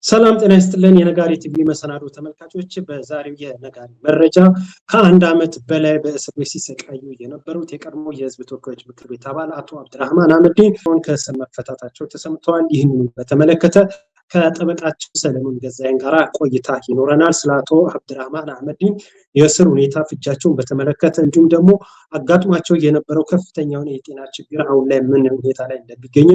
ሰላም ጤና ይስጥልን የነጋሪ ቲቪ መሰናዶ ተመልካቾች በዛሬው የነጋሪ መረጃ ከአንድ ዓመት በላይ በእስር ቤት ሲሰቃዩ የነበሩት የቀድሞ የህዝብ ተወካዮች ምክር ቤት አባል አቶ አብዱራህማን አህመዲን ከእስር መፈታታቸው ተሰምተዋል። ይህንን በተመለከተ ከጠበቃቸው ሰለሞን ገዛኸኝ ጋር ቆይታ ይኖረናል። ስለ አቶ አብዱራህማን አህመዲን የእስር ሁኔታ ፍጃቸውን በተመለከተ እንዲሁም ደግሞ አጋጥሟቸው የነበረው ከፍተኛውን የጤና ችግር አሁን ላይ ምን ሁኔታ ላይ እንደሚገኝ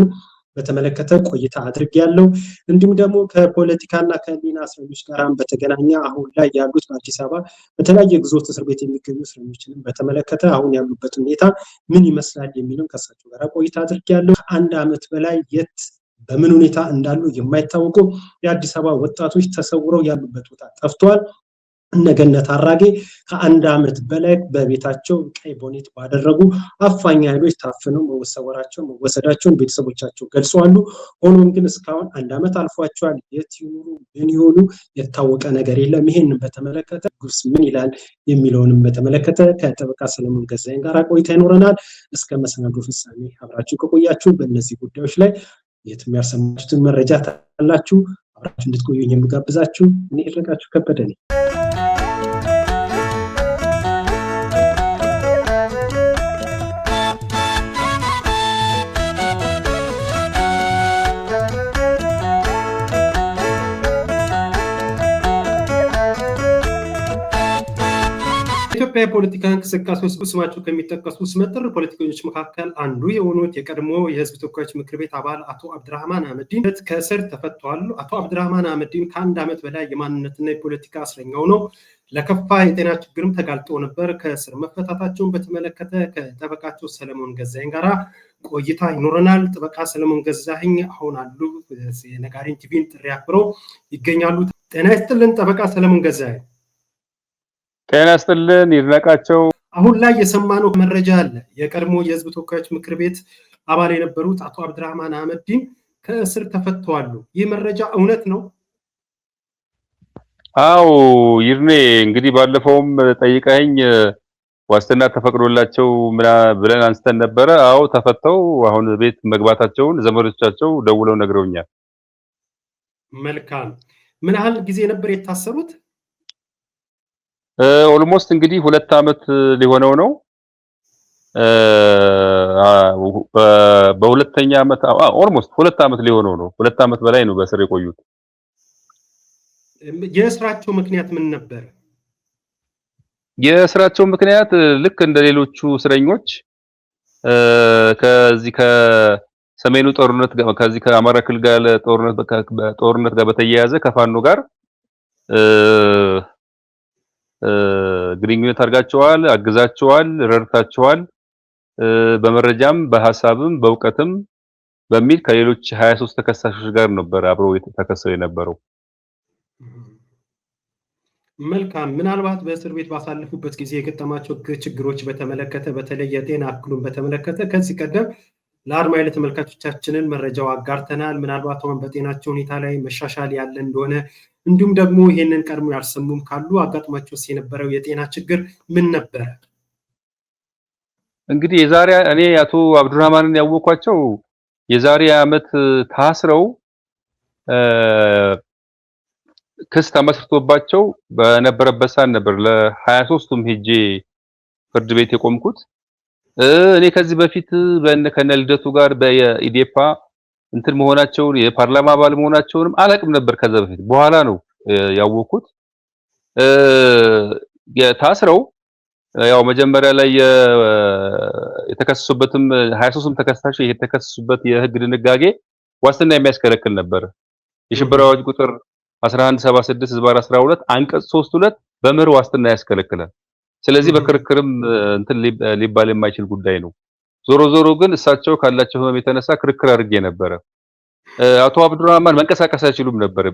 በተመለከተ ቆይታ አድርጌያለሁ። እንዲሁም ደግሞ ከፖለቲካና ከህሊና እስረኞች ጋር በተገናኘ አሁን ላይ ያሉት በአዲስ አበባ በተለያየ ግዞት እስር ቤት የሚገኙ እስረኞችን በተመለከተ አሁን ያሉበት ሁኔታ ምን ይመስላል የሚለው ከእሳቸው ጋር ቆይታ አድርጌያለሁ። አንድ ዓመት በላይ የት በምን ሁኔታ እንዳሉ የማይታወቁ የአዲስ አበባ ወጣቶች ተሰውረው ያሉበት ቦታ ጠፍቷል። እነገነት አራጌ ከአንድ ዓመት በላይ በቤታቸው ቀይ ቦኔት ባደረጉ አፋኝ ኃይሎች ታፍነው መወሰዳቸውን ቤተሰቦቻቸው ገልጸዋል። ሆኖም ግን እስካሁን አንድ ዓመት አልፏቸዋል። የት ይኑሩ ምን ይሆኑ የታወቀ ነገር የለም። ይሄንን በተመለከተ ጉስ ምን ይላል የሚለውንም በተመለከተ ከጠበቃ ሰለሞን ገዛኸኝ ጋር ቆይታ ይኖረናል። እስከ መሰናዶ ፍጻሜ አብራችሁ ከቆያችሁ በእነዚህ ጉዳዮች ላይ የትም ያልሰማችሁትን መረጃ ታላችሁ አብራችሁ እንድትቆዩኝ የምጋብዛችሁ እኔ ይረጋችሁ ከበደ ነኝ። ኢትዮጵያ የፖለቲካ እንቅስቃሴ ውስጥ ስማቸው ከሚጠቀሱ ስመጥር ፖለቲከኞች መካከል አንዱ የሆኑት የቀድሞ የህዝብ ተወካዮች ምክር ቤት አባል አቶ አብዱራህማን አህመዲን ከእስር ተፈተዋል። አቶ አብዱራህማን አህመዲን ከአንድ ዓመት በላይ የማንነትና የፖለቲካ እስረኛ ሆነው ለከፋ የጤና ችግርም ተጋልጦ ነበር። ከእስር መፈታታቸውን በተመለከተ ከጠበቃቸው ሰለሞን ገዛኸኝ ጋር ቆይታ ይኖረናል። ጠበቃ ሰለሞን ገዛኸኝ አሁን አሉ የነጋሪን ቲቪን ጥሪ አክብረው ይገኛሉ። ጤና ይስጥልን ጠበቃ ሰለሞን ገዛኸኝ። ጤና ይስጥልን ይድነቃቸው። አሁን ላይ የሰማነው መረጃ አለ። የቀድሞ የህዝብ ተወካዮች ምክር ቤት አባል የነበሩት አቶ አብዱራህማን አህመዲን ከእስር ተፈተዋል። ይህ መረጃ እውነት ነው? አዎ ይርኔ፣ እንግዲህ ባለፈውም ጠይቀኸኝ ዋስትና ተፈቅዶላቸው ብለን አንስተን ነበረ። አዎ ተፈተው አሁን ቤት መግባታቸውን ዘመዶቻቸው ደውለው ነግረውኛል። መልካም። ምን ያህል ጊዜ ነበር የታሰሩት? ኦልሞስት እንግዲህ 2 ዓመት ሊሆነው ነው። በሁለተኛ ዓመት ኦልሞስት 2 ዓመት ሊሆነው ነው። 2 ዓመት በላይ ነው በእስር የቆዩት። የእስራቸው ምክንያት ምን ነበር? የእስራቸው ምክንያት ልክ እንደሌሎቹ እስረኞች ከዚህ ከሰሜኑ ጦርነት ከዚህ ከአማራ ክልል ጋር ጦርነት ጋር በተያያዘ ከፋኖ ጋር ግንኙነት አድርጋቸዋል፣ አግዛቸዋል፣ ረድታቸዋል፣ በመረጃም በሐሳብም በእውቀትም በሚል ከሌሎች 23 ተከሳሾች ጋር ነበር አብረው ተከሰው የነበረው። መልካም። ምናልባት በእስር ቤት ባሳለፉበት ጊዜ የገጠማቸው ችግሮች በተመለከተ በተለይ የጤና እክሉን በተመለከተ ከዚህ ቀደም ለአድማጭ ተመልካቾቻችንን መረጃው አጋርተናል። ምናልባት አሁን በጤናቸው ሁኔታ ላይ መሻሻል ያለ እንደሆነ እንዲሁም ደግሞ ይሄንን ቀድሞ ያልሰሙም ካሉ አጋጥሟቸውስ የነበረው የጤና ችግር ምን ነበር? እንግዲህ እኔ አቶ አብዱራህማንን ያወኳቸው የዛሬ ዓመት ታስረው ክስ ተመስርቶባቸው በነበረበት ሰዓት ነበር ለ23ቱም ሄጄ ፍርድ ቤት የቆምኩት። እኔ ከዚህ በፊት ከነልደቱ ጋር በኢዴፓ እንትን መሆናቸውን የፓርላማ አባል መሆናቸውንም አላቅም ነበር ከዛ በፊት። በኋላ ነው ያወኩት። የታስረው ያው መጀመሪያ ላይ የተከሰሱበትም 23ቱም ተከሳሽ የተከሰሱበት የህግ ድንጋጌ ዋስትና የሚያስከለክል ነበር። የሽብር አዋጅ ቁጥር 1176/12 አንቀጽ 32 በመርህ ዋስትና ያስከለክላል። ስለዚህ በክርክርም እንትን ሊባል የማይችል ጉዳይ ነው። ዞሮ ግን እሳቸው ካላቸው ህመም የተነሳ ክርክር አድርጌ ነበር። አቶ አብዱራህማን መንቀሳቀስ አይችሉም ነበር።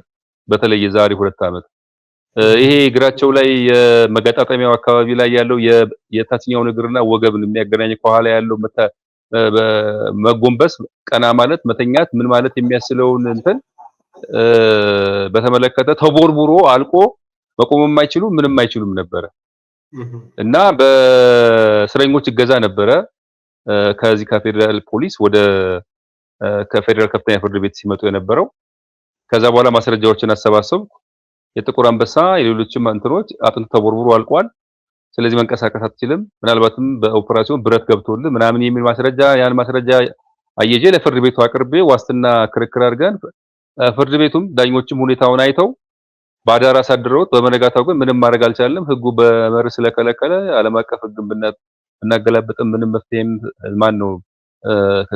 በተለይ የዛሬ 2 ዓመት ይሄ እግራቸው ላይ የመገጣጠሚያው አካባቢ ላይ ያለው የታችኛው እግርና ወገብን የሚያገናኝ ከኋላ ያለው መጎንበስ፣ ቀና ማለት፣ መተኛት ምን ማለት የሚያስለውን እንትን በተመለከተ ተቦርቡሮ አልቆ መቆም የማይችሉ ምንም አይችሉም ነበር እና በእስረኞች እገዛ ነበረ ከዚህ ከፌደራል ፖሊስ ወደ ከፌደራል ከፍተኛ ፍርድ ቤት ሲመጡ የነበረው ከዛ በኋላ ማስረጃዎችን አሰባሰብኩ። የጥቁር አንበሳ የሌሎችም እንትኖች አጥንት ተቦርቡሮ አልቋል። ስለዚህ መንቀሳቀስ አትችልም፣ ምናልባትም በኦፕራሲዮን ብረት ገብቶልህ ምናምን የሚል ማስረጃ ያን ማስረጃ አየጄ ለፍርድ ቤቱ አቅርቤ ዋስትና ክርክር አድርገን ፍርድ ቤቱም ዳኞችም ሁኔታውን አይተው ባዳር አሳድረውት በመነጋታው ግን ምንም ማድረግ አልቻለም። ህጉ በመርህ ስለከለከለ ዓለም አቀፍ ህግን ብናገላብጥም ምንም መፍትሄም ማን ነው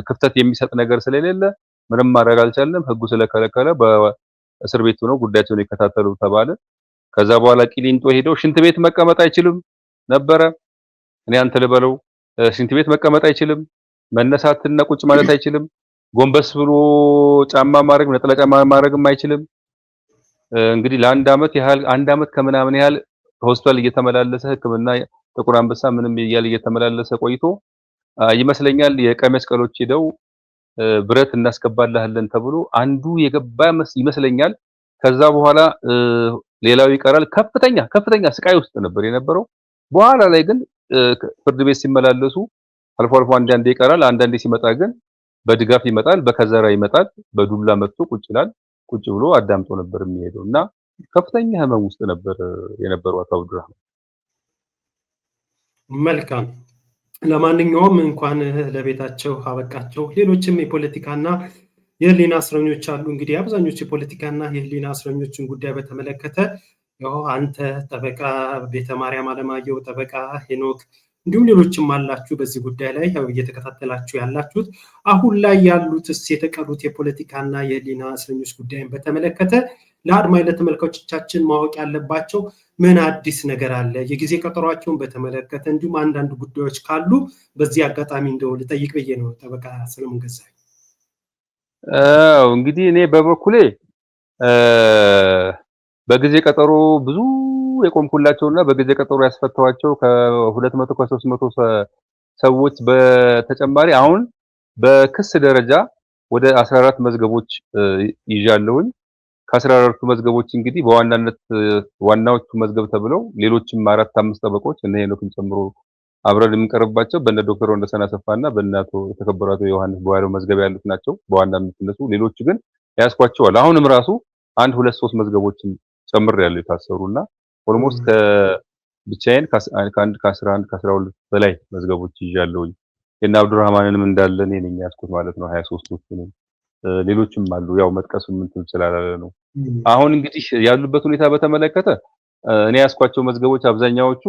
ክፍተት የሚሰጥ ነገር ስለሌለ ምንም ማድረግ አልቻለም። ህጉ ስለከለከለ በእስር ቤት ሆነው ጉዳያቸውን ይከታተሉ ተባለ። ከዛ በኋላ ቂሊንጦ ሄደው ሽንት ቤት መቀመጥ አይችልም ነበረ። እኔ አንተ ልበለው ሽንት ቤት መቀመጥ አይችልም፣ መነሳትና ቁጭ ማለት አይችልም፣ ጎንበስ ብሎ ጫማ ማድረግ ነጠላ ጫማ ማድረግም አይችልም። እንግዲህ ለአንድ አመት ያህል አንድ አመት ከምናምን ያህል ሆስፒታል እየተመላለሰ ህክምና ጥቁር አንበሳ ምንም እያለ እየተመላለሰ ቆይቶ ይመስለኛል የቀይ መስቀሎች ሄደው ብረት እናስገባልሃለን ተብሎ አንዱ የገባ ይመስለኛል። ከዛ በኋላ ሌላው ይቀራል። ከፍተኛ ስቃይ ውስጥ ነበር የነበረው። በኋላ ላይ ግን ፍርድ ቤት ሲመላለሱ አልፎ አልፎ አንዳንዴ ይቀራል። አንዳንዴ ሲመጣ ግን በድጋፍ ይመጣል፣ በከዘራ ይመጣል፣ በዱላ መጥቶ ቁጭ ይላል። ቁጭ ብሎ አዳምጦ ነበር የሚሄደው እና ከፍተኛ ህመም ውስጥ ነበር የነበረው አቶ አብዱራህማን። መልካም። ለማንኛውም እንኳን ለቤታቸው አበቃቸው። ሌሎችም የፖለቲካና የህሊና እስረኞች አሉ። እንግዲህ አብዛኞቹ የፖለቲካና የህሊና እስረኞችን ጉዳይ በተመለከተ ያው አንተ ጠበቃ ቤተ ማርያም አለማየሁ፣ ጠበቃ ሄኖክ እንዲሁም ሌሎችም አላችሁ በዚህ ጉዳይ ላይ ያው እየተከታተላችሁ ያላችሁት። አሁን ላይ ያሉትስ የተቀሩት የፖለቲካና የህሊና እስረኞች ጉዳይን በተመለከተ ለአድማጭ ለተመልካቾቻችን ማወቅ ያለባቸው ምን አዲስ ነገር አለ? የጊዜ ቀጠሯቸውን በተመለከተ እንዲሁም አንዳንድ ጉዳዮች ካሉ በዚህ አጋጣሚ እንደው ልጠይቅ ብዬ ነው ጠበቃ ሰለሞን ገዛኸኝ። እንግዲህ እኔ በበኩሌ በጊዜ ቀጠሮ ብዙ የቆምኩላቸውና በጊዜ ቀጠሮ ያስፈታዋቸው ከ200 ከ300 ሰዎች በተጨማሪ አሁን በክስ ደረጃ ወደ 14 መዝገቦች ይዣለሁኝ። ከ14ቱ መዝገቦች እንግዲህ በዋናነት ዋናዎቹ መዝገብ ተብለው ሌሎችም 4-5 ጠበቆች እነ ሄኖክን ጨምሮ አብረን የምንቀርባቸው በእነ ዶክተር ወንደሰን አሰፋና በእናቶ የተከበሩ አቶ ዮሐንስ በዋለው መዝገብ ያሉት ናቸው በዋናነት እነሱ። ሌሎቹ ግን ያስኳቸዋል። አሁንም ራሱ 1-2-3 መዝገቦችን ጨምሬያለሁ የታሰሩና ኦልሞስት ከብቻዬን ከ1 ከ11 ከ12 በላይ መዝገቦች ይዣለሁኝ። እና አብዱራህማንንም እንዳለ እኔ ነኝ ያስኩት ማለት ነው 23ቱንም። ሌሎችም አሉ ያው መጥቀሱ እንትን ስላላለ ነው። አሁን እንግዲህ ያሉበት ሁኔታ በተመለከተ እኔ ያስኳቸው መዝገቦች አብዛኛዎቹ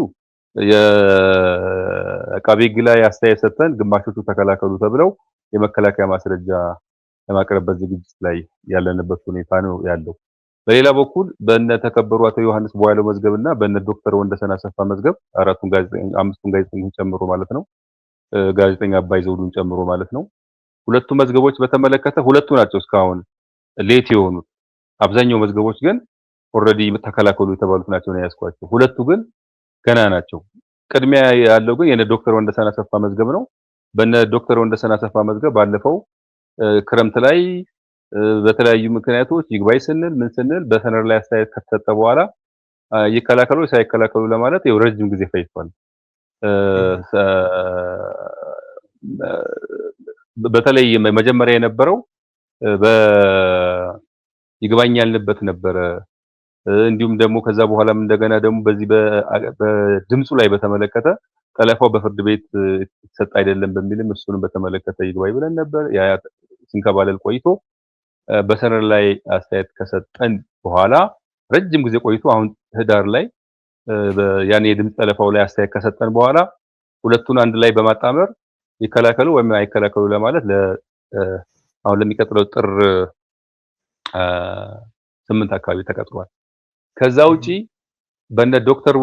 የአቃቤ ሕግ ላይ አስተያየት ሰጥተን ግማሾቹ ተከላከሉ ተብለው የመከላከያ ማስረጃ ለማቅረብ ዝግጅት ላይ ያለንበት ሁኔታ ነው ያለው። በሌላ በኩል በእነ ተከበሩ አቶ ዮሐንስ በዋለው መዝገብና በእነ ዶክተር ወንደሰን አሰፋ መዝገብ አምስቱን ጋዜጠኞች ጨምሮ ማለት ነው ጋዜጠኛ አባይ ዘውዱን ጨምሮ ማለት ነው። ሁለቱ መዝገቦች በተመለከተ ሁለቱ ናቸው እስካሁን ሌት የሆኑት። አብዛኛው መዝገቦች ግን ኦሬዲ ተከላከሉ የተባሉት ናቸው ነው ያስኳቸው። ሁለቱ ግን ገና ናቸው። ቅድሚያ ያለው ግን የነ ዶክተር ወንደሰን አሰፋ መዝገብ ነው። በነ ዶክተር ወንደሰን አሰፋ መዝገብ ባለፈው ክረምት ላይ በተለያዩ ምክንያቶች ይግባይ ስንል ምን ስንል በሰነድ ላይ አስተያየት ከተሰጠ በኋላ ይከላከሉ ሳይከላከሉ ለማለት ይኸው ረጅም ጊዜ ፈጅቷል። በተለይ መጀመሪያ የነበረው በይግባኝ ያልንበት ነበረ። እንዲሁም ደግሞ ከዛ በኋላም እንደገና ደግሞ በዚህ በድምጹ ላይ በተመለከተ ጠለፋው በፍርድ ቤት የተሰጠ አይደለም በሚልም እሱንም በተመለከተ ይግባኝ ብለን ነበር። ያ ሲንከባለል ቆይቶ በሰነድ ላይ አስተያየት ከሰጠን በኋላ ረጅም ጊዜ ቆይቶ አሁን ህዳር ላይ ያኔ የድምጽ ጠለፋው ላይ አስተያየት ከሰጠን በኋላ ሁለቱን አንድ ላይ በማጣመር ይከላከሉ ወይም አይከላከሉ ለማለት አሁን ለሚቀጥለው ጥር 8 አካባቢ ተቀጥሯል። ከዛ ውጪ በእነ ዶክተር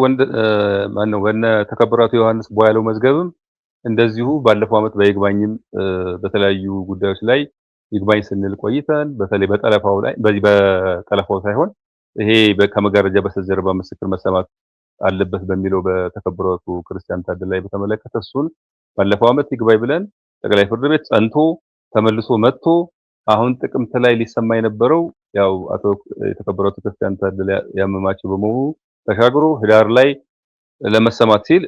በእነ ተከበሩ አቶ ዮሐንስ በዋለው መዝገብም እንደዚሁ ባለፈው አመት በይግባኝም በተለያዩ ጉዳዮች ላይ ይግባኝ ስንል ቆይተን በተለይ በጠለፋው ላይ በዚህ በጠለፋው ሳይሆን ይሄ ከመጋረጃ በስተጀርባ ምስክር መሰማት አለበት በሚለው በተከበሩ አቶ ክርስቲያን ታደለ ላይ በተመለከተ እሱን ባለፈው አመት ይግባኝ ብለን ጠቅላይ ፍርድ ቤት ጸንቶ ተመልሶ መጥቶ አሁን ጥቅምት ላይ ሊሰማ የነበረው ያው አቶ የተከበሩ አቶ ክርስቲያን ታደለ ያመማቸው በመሆኑ ተሻግሮ ህዳር ላይ ለመሰማት ሲል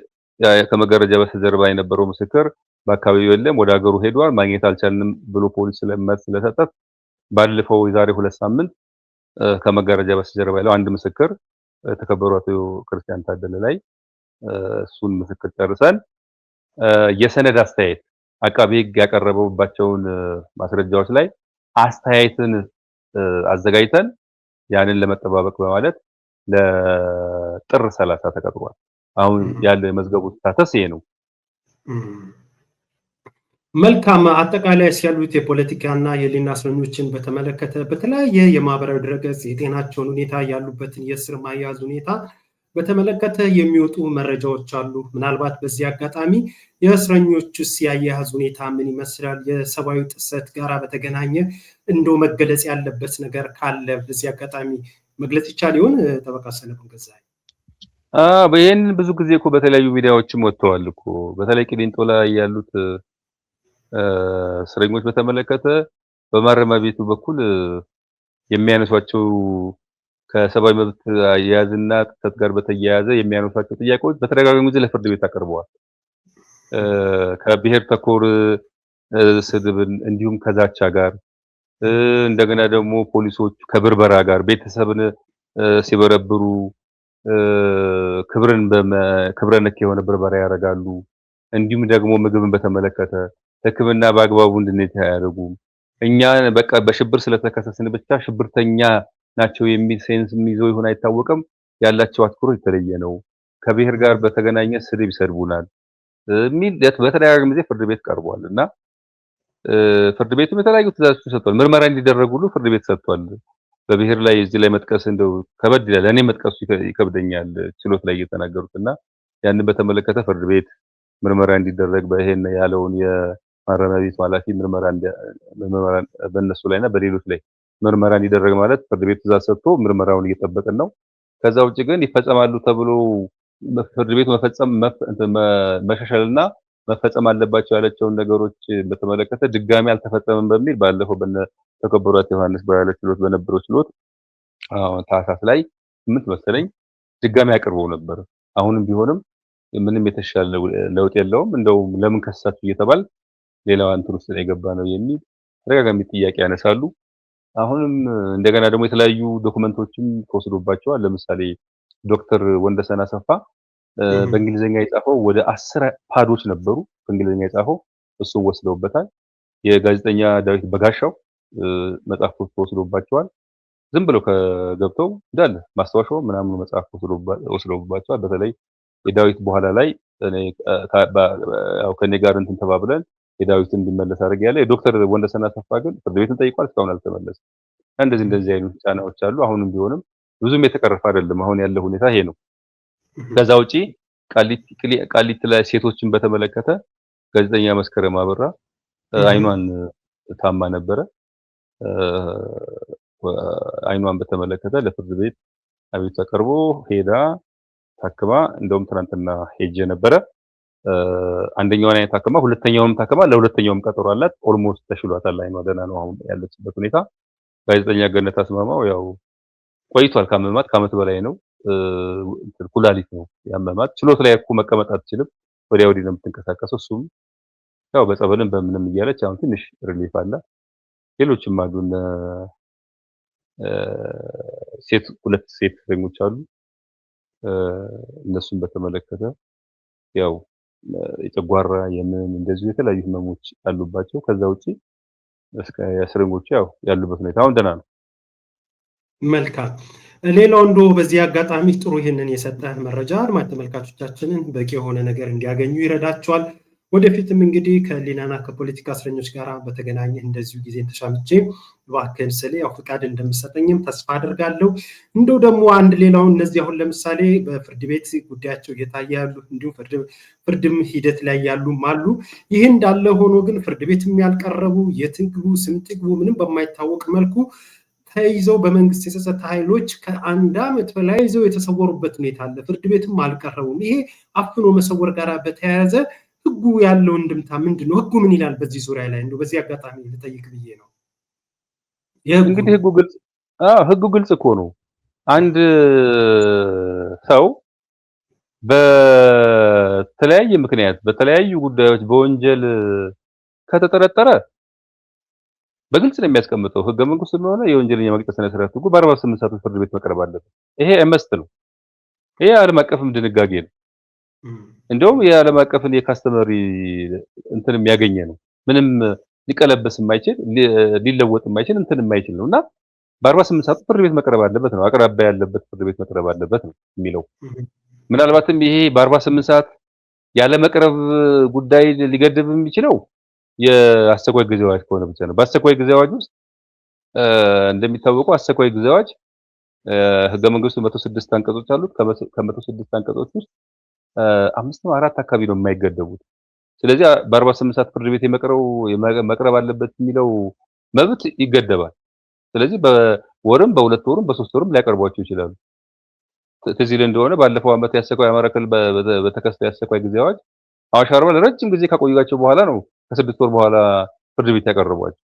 ከመጋረጃ በስተጀርባ የነበረው ምስክር በአካባቢው የለም ወደ ሀገሩ ሄዷል ማግኘት አልቻልንም ብሎ ፖሊስ ስለሰጠት ባለፈው የዛሬ 2 ሳምንት ከመጋረጃ በስተጀርባ ያለው አንድ ምስክር የተከበሩ አቶ ክርስቲያን ታደለ ላይ እሱን ምስክር ጨርሰን የሰነድ አስተያየት አቃቤ ሕግ ያቀረበባቸውን ማስረጃዎች ላይ አስተያየትን አዘጋጅተን ያንን ለመጠባበቅ በማለት ለጥር 30 ተቀጥሯል። አሁን ያለው የመዝገቡ ስታተስ ይሄ ነው። መልካም። አጠቃላይ ያሉት የፖለቲካና የህሊና እስረኞችን በተመለከተ በተለያየ የማህበራዊ ድረገጽ የጤናቸውን ሁኔታ ያሉበትን የእስር ማያዝ ሁኔታ በተመለከተ የሚወጡ መረጃዎች አሉ። ምናልባት በዚህ አጋጣሚ የእስረኞቹስ የአያያዝ ሁኔታ ምን ይመስላል? የሰብአዊ ጥሰት ጋራ በተገናኘ እንደው መገለጽ ያለበት ነገር ካለ በዚህ አጋጣሚ መግለጽ ይቻል ይሆን? ጠበቃ ሰለሞን ገዛኸኝ። ይሄን ብዙ ጊዜ እኮ በተለያዩ ሚዲያዎችም ወጥተዋል እኮ በተለይ ቂሊንጦ ላይ ያሉት እስረኞች በተመለከተ በማረሚያ ቤቱ በኩል የሚያነሷቸው ከሰብአዊ መብት አያያዝና ጥሰት ጋር በተያያዘ የሚያነሷቸው ጥያቄዎች በተደጋጋሚ ጊዜ ለፍርድ ቤት አቀርበዋል። ከብሔር ተኮር ስድብን እንዲሁም ከዛቻ ጋር እንደገና ደግሞ ፖሊሶች ከብርበራ ጋር ቤተሰብን ሲበረብሩ ክብረ ነክ የሆነ ብርበራ ያደርጋሉ። እንዲሁም ደግሞ ምግብን በተመለከተ ሕክምና በአግባቡ እንድንሄድ አያደርጉም። እኛ በቃ በሽብር ስለተከሰስን ብቻ ሽብርተኛ ናቸው የሚል ሴንስ ይዘው ይሆን አይታወቅም። ያላቸው አትኩሮት የተለየ ነው። ከብሔር ጋር በተገናኘ ስድብ ይሰድቡናል የሚል በተደጋጋሚ ጊዜ ፍርድ ቤት ቀርቧል እና ፍርድ ቤቱም የተለያዩ ትዕዛዞች ሰጥቷል። ምርመራ እንዲደረግ ሁሉ ፍርድ ቤት ሰጥቷል። በብሔር ላይ እዚህ ላይ መጥቀስ እንደው ከበድ ይላል። እኔ መጥቀሱ ይከብደኛል ችሎት ላይ እየተናገሩትና ያንን በተመለከተ ፍርድ ቤት ምርመራ እንዲደረግ በይሄን ያለውን የማረሚያ ቤቱ ኃላፊ ምርመራ በእነሱ ላይና በሌሎች ላይ ምርመራ እንዲደረግ ማለት ፍርድ ቤት ትዕዛዝ ሰጥቶ ምርመራውን እየጠበቅን ነው። ከዛ ውጪ ግን ይፈጸማሉ ተብሎ ፍርድ ቤት መሻሻልና መፈጸም አለባቸው ያላቸውን ነገሮች በተመለከተ ድጋሚ አልተፈጸመም በሚል ባለፈው ተከበሩ አቶ ዮሐንስ በያለ ችሎት በነበረው ችሎት ታህሳስ ላይ 8 መሰለኝ ድጋሚ አቅርበው ነበር። አሁንም ቢሆንም ምንም የተሻለ ለውጥ የለውም። እንደውም ለምን ከሳችሁ እየተባል ሌላው እንትን ውስጥ የገባ ነው የሚል ተደጋጋሚ ጥያቄ ያነሳሉ። አሁንም እንደገና ደግሞ የተለያዩ ዶክመንቶችም ተወስዶባቸዋል። ለምሳሌ ዶክተር ወንደሰን አሰፋ በእንግሊዘኛ የጻፈው ወደ 10 ፓዶች ነበሩ በእንግሊዘኛ የጻፈው እሱ ወስደውበታል። የጋዜጠኛ ዳዊት በጋሻው መጽሐፎች ተወስዶባቸዋል። ዝም ብለው ከገብተው እንዳለ ማስታወሻው ምናምን መጽሐፍ ወስደውባቸዋል። በተለይ የዳዊት በኋላ ላይ ያው ከኔ ጋር እንትን ተባብለን የዳዊት እንዲመለስ አድርገ ያለ የዶክተር ወንደሰን አሰፋ ግን ፍርድ ቤትን ጠይቋል፣ እስካሁን አልተመለሰም። እንደዚህ አይነት ጫናዎች አሉ። አሁንም ቢሆንም ብዙም የተቀረፈ አይደለም። አሁን ያለው ሁኔታ ይሄ ነው። ከዛ ውጪ ቃሊቲ ላይ ሴቶችን በተመለከተ ጋዜጠኛ መስከረም አበራ አይኗን ታማ ነበረ። አይኗን በተመለከተ ለፍርድ ቤት አቤቱታ ቀርቦ ሄዳ ታክማ እንደውም ትናንትና ሄጄ ነበረ። አንደኛውን አይነት ታክማ ሁለተኛውንም ታክማ ለሁለተኛውም ቀጠሮ አላት። ኦልሞስት ተሽሏታል። አይኗ ደህና ነው አሁን ያለችበት ሁኔታ። ጋዜጠኛ ገነት አስማማው ያው ቆይቷል ካመማት ከዓመት በላይ ነው። ኩላሊት ነው ያመማት። ችሎት ላይ እኮ መቀመጥ አትችልም። ወዲያ ወዲህ ነው የምትንቀሳቀሰው። እሱም ያው በጸበልም በምንም እያለች አሁን ትንሽ ሪሊፍ አለ። ሌሎችም አሉ ሁለት ሴት እስረኞች አሉ። እነሱን በተመለከተ ያው የጨጓራ የምን እንደዚህ የተለያዩ ህመሞች አሉባቸው። ከዛ ውጪ እስረኞቹ ያው ያሉበት ሁኔታ አሁን ደህና ነው። መልካም። ሌላው እንደው በዚህ አጋጣሚ ጥሩ ይህንን የሰጠን መረጃ አድማጭ ተመልካቾቻችንን በቂ የሆነ ነገር እንዲያገኙ ይረዳቸዋል። ወደፊትም እንግዲህ ከህሊናና ከፖለቲካ እስረኞች ጋር በተገናኘ እንደዚሁ ጊዜ ተሻምቼ እባክህን ስለ ያው ፍቃድ እንደምሰጠኝም ተስፋ አደርጋለሁ። እንደው ደግሞ አንድ ሌላው እነዚህ አሁን ለምሳሌ በፍርድ ቤት ጉዳያቸው እየታየ ያሉ እንዲሁም ፍርድም ሂደት ላይ ያሉም አሉ። ይህ እንዳለ ሆኖ ግን ፍርድ ቤትም ያልቀረቡ የትግሉ ስምጥግቡ ምንም በማይታወቅ መልኩ ተይዘው በመንግስት የጸጥታ ኃይሎች ከ1 ዓመት በላይ ይዘው የተሰወሩበት ሁኔታ አለ። ፍርድ ቤትም አልቀረቡም። ይሄ አፍኖ መሰወር ጋር በተያያዘ ህጉ ያለው እንድምታ ምንድነው? ህጉ ምን ይላል በዚህ ዙሪያ ላይ? እንደው በዚህ አጋጣሚ ልጠይቅ ብዬ ነው። እንግዲህ ህጉ ግልጽ እኮ ነው። አንድ ሰው በተለያየ ምክንያት በተለያዩ ጉዳዮች በወንጀል ከተጠረጠረ በግልጽ ነው የሚያስቀምጠው። ህገ መንግስቱ ሆነ የወንጀለኛ መቅጫ ስነ ስርዓት ህጉ በ48 ሰዓት ፍርድ ቤት መቅረብ አለበት። ይሄ መስት ነው። ይሄ ዓለም አቀፍም ድንጋጌ ነው። እንደውም የዓለም አቀፍን የካስተመሪ እንትን የሚያገኘ ነው። ምንም ሊቀለበስ የማይችል ሊለወጥ የማይችል እንትን የማይችል ነውና በ48 ሰዓት ፍርድ ቤት መቅረብ አለበት ነው። አቅራቢያ ያለበት ፍርድ ቤት መቅረብ አለበት ነው የሚለው። ምናልባትም ይሄ በ48 ሰዓት ያለ መቅረብ ጉዳይ ሊገድብ የሚችለው የአስቸኳይ ጊዜ አዋጅ ከሆነ ብቻ ነው። በአስቸኳይ ጊዜ አዋጅ ውስጥ እንደሚታወቀው አስቸኳይ ጊዜ አዋጅ ህገ መንግስቱ 106 አንቀጾች አሉት። ከ106 አንቀጾች ውስጥ 5 ነው 4 አካባቢ ነው የማይገደቡት። ስለዚህ በ48 ሰዓት ፍርድ ቤት መቅረብ አለበት የሚለው መብት ይገደባል። ስለዚህ በወርም በ2 ወርም በ3 ወርም ሊያቀርቧቸው ይችላሉ። ትዝ ይል እንደሆነ ባለፈው ዓመት የአስቸኳይ አማራ ክልል በተከሰተው የአስቸኳይ ጊዜ አዋጅ አዋሽ አርባ ለረጅም ጊዜ ካቆዩዋቸው በኋላ ነው ከ6 ወር በኋላ ፍርድ ቤት ያቀረቧቸው።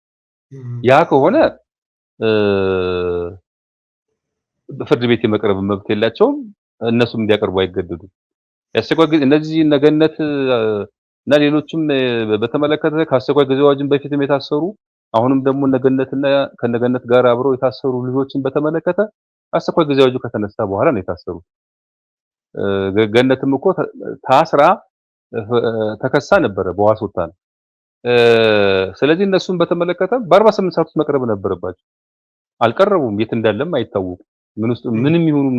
ያ ከሆነ ፍርድ ቤት የመቅረብ መብት የላቸውም፣ እነሱም እንዲያቀርቡ አይገደዱም። የአስቸኳይ ጊዜ እነዚህ ነገነት እና ሌሎችም በተመለከተ ከአስቸኳይ ጊዜ አዋጅን በፊትም የታሰሩ አሁንም ደግሞ ነገነትና ከነገነት ጋር አብረው የታሰሩ ልጆችን በተመለከተ አስቸኳይ ጊዜ አዋጁ ከተነሳ በኋላ ነው የታሰሩት። ገነትም እኮ ታስራ ተከሳ ነበረ በዋስ ወጣ ነው። ስለዚህ እነሱን በተመለከተ በ48 ሰዓት ውስጥ መቅረብ ነበረባቸው። አልቀረቡም። የት እንዳለም አይታወቁም። ምን ውስጥ ምንም ይሁኑም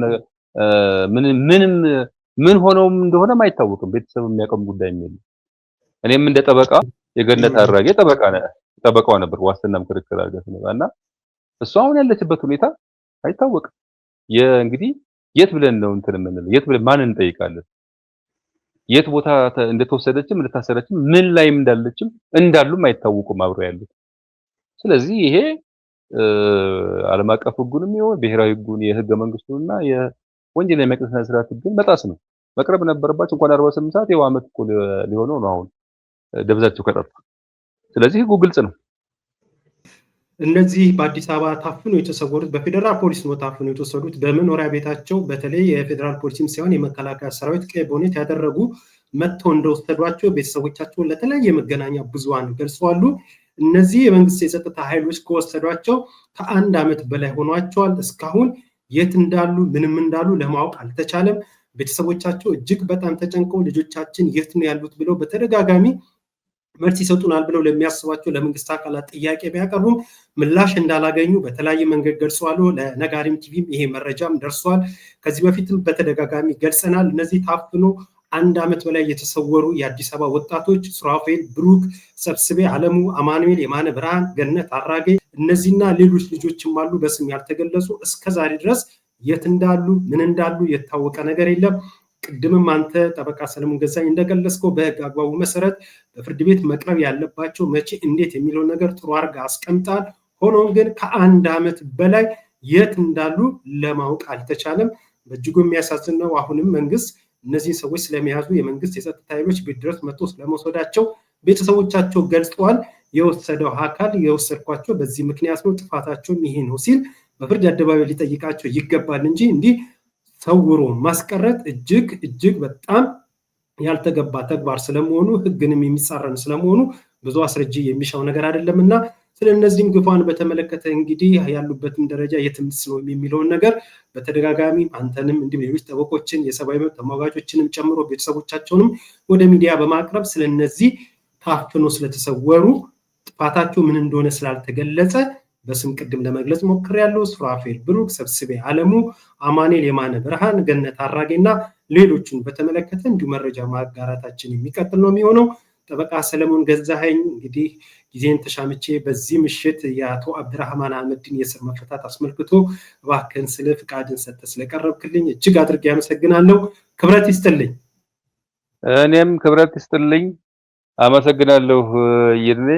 ምን ሆነውም እንደሆነም አይታወቅም። ቤተሰብ የሚያውቀው ጉዳይ የለም። እኔም እንደ ጠበቃ የገነት አራጌ ጠበቃው ነበር። ዋስትናም ክርክር አድርገን እሷ አሁን ያለችበት ሁኔታ አይታወቅም። እንግዲህ የት ብለን ነው እንትን የምንለው? የት ብለን ማንን እንጠይቃለን? የት ቦታ እንደተወሰደችም እንደታሰረችም ምን ላይም እንዳሉም አይታወቁም አብረው ያሉት። ስለዚህ ይሄ ዓለም አቀፍ ህጉንም ይሁን ብሔራዊ ህጉን የህገ መንግስቱንና የወንጀለኛ መቅጫ ስነ ስርዓት ህግን መጣስ ነው። መቅረብ ነበረባቸው። እንኳን 48 ሰዓት የው ዓመት እኮ ሊሆነው ነው አሁን ደብዛቸው ከጠፋ። ስለዚህ ህጉ ግልጽ ነው። እነዚህ በአዲስ አበባ ታፍነው የተሰወሩት በፌደራል ፖሊስ ነው ታፍነው የተወሰዱት። በመኖሪያ ቤታቸው በተለይ የፌደራል ፖሊስም ሳይሆን የመከላከያ ሰራዊት ቀይ ቦኔት ያደረጉ መጥተው እንደወሰዷቸው ቤተሰቦቻቸውን ለተለያየ መገናኛ ብዙሃን ገልጸዋል። እነዚህ የመንግስት የጸጥታ ኃይሎች ከወሰዷቸው ከ1 ዓመት በላይ ሆኗቸዋል። እስካሁን የት እንዳሉ ምንም እንዳሉ ለማወቅ አልተቻለም። ቤተሰቦቻቸው እጅግ በጣም ተጨንቀው ልጆቻችን የት ነው ያሉት ብለው በተደጋጋሚ መልስ ይሰጡናል ብለው ለሚያስባቸው ለመንግስት አካላት ጥያቄ ቢያቀርቡም ምላሽ እንዳላገኙ በተለያየ መንገድ ገልጸዋል። ለነጋሪም ቲቪም ይሄ መረጃም ደርሷል። ከዚህ በፊትም በተደጋጋሚ ገልጸናል። እነዚህ ታፍኖ 1 ዓመት በላይ የተሰወሩ የአዲስ አበባ ወጣቶች ሱራፌል ብሩክ፣ ሰብስቤ አለሙ፣ አማኑኤል የማነ ብርሃን፣ ገነት አራጌ እነዚህና ሌሎች ልጆችም አሉ በስም ያልተገለጹ። እስከዛሬ ድረስ የት እንዳሉ ምን እንዳሉ የታወቀ ነገር የለም። ቅድምም አንተ ጠበቃ ሰለሞን ገዛኝ እንደገለጽከው በህግ አግባቡ መሰረት በፍርድ ቤት መቅረብ ያለባቸው መቼ እንዴት የሚለው ነገር ጥሩ አድርጋ አስቀምጣል። ሆኖም ግን ከ1 ዓመት በላይ የት እንዳሉ ለማወቅ አልተቻለም። በእጅጉ የሚያሳዝነው አሁንም መንግስት እነዚህን ሰዎች ስለመያዙ የመንግስት የጸጥታ ኃይሎች ቤት ድረስ መጥቶ ስለመውሰዳቸው ቤተሰቦቻቸው ገልጸዋል። የወሰደው አካል የወሰድኳቸው በዚህ ምክንያት ነው፣ ጥፋታቸውም ይሄ ነው ሲል በፍርድ አደባባይ ሊጠይቃቸው ይገባል እንጂ እንዲህ ሰውሮ ማስቀረት እጅግ በጣም ያልተገባ ተግባር ስለመሆኑ ህግንም የሚጻረን ስለመሆኑ ብዙ አስረጂ የሚሻው ነገር አይደለምና ስለነዚህም ግፋን በተመለከተ እንግዲህ ያሉበትም ደረጃ የትምስ ነው የሚለውን ነገር በተደጋጋሚ አንተንም እንዲሁም ሌሎች ጠበቆችን የሰብአዊ መብት ተሟጋቾችንም ጨምሮ ቤተሰቦቻቸውንም ወደ ሚዲያ በማቅረብ ስለነዚህ ታፍኖ ስለተሰወሩ ጥፋታቸው ምን እንደሆነ ስላልተገለጸ በስም ቅድም ለመግለጽ ሞክሬያለሁ። ሱራፌል ብሩክ፣ ሰብስቤ አለሙ፣ አማኑኤል የማነ ብርሃን፣ ገነት አራጌና ሌሎችን በተመለከተ እንዲሁ መረጃ ማጋራታችን የሚቀጥል ነው የሚሆነው። ጠበቃ ሰለሞን ገዛኸኝ እንግዲህ ጊዜን ተሻምቼ በዚህ ምሽት የአቶ አብድራህማን አህመድን የእስር መፈታት አስመልክቶ እባክህን ስለ ፍቃድን ሰጥተህ ስለቀረብክልኝ እጅግ አድርጌ አመሰግናለሁ። ክብረት ይስጥልኝ። እኔም ክብረት ይስጥልኝ። አመሰግናለሁ ይድኔ።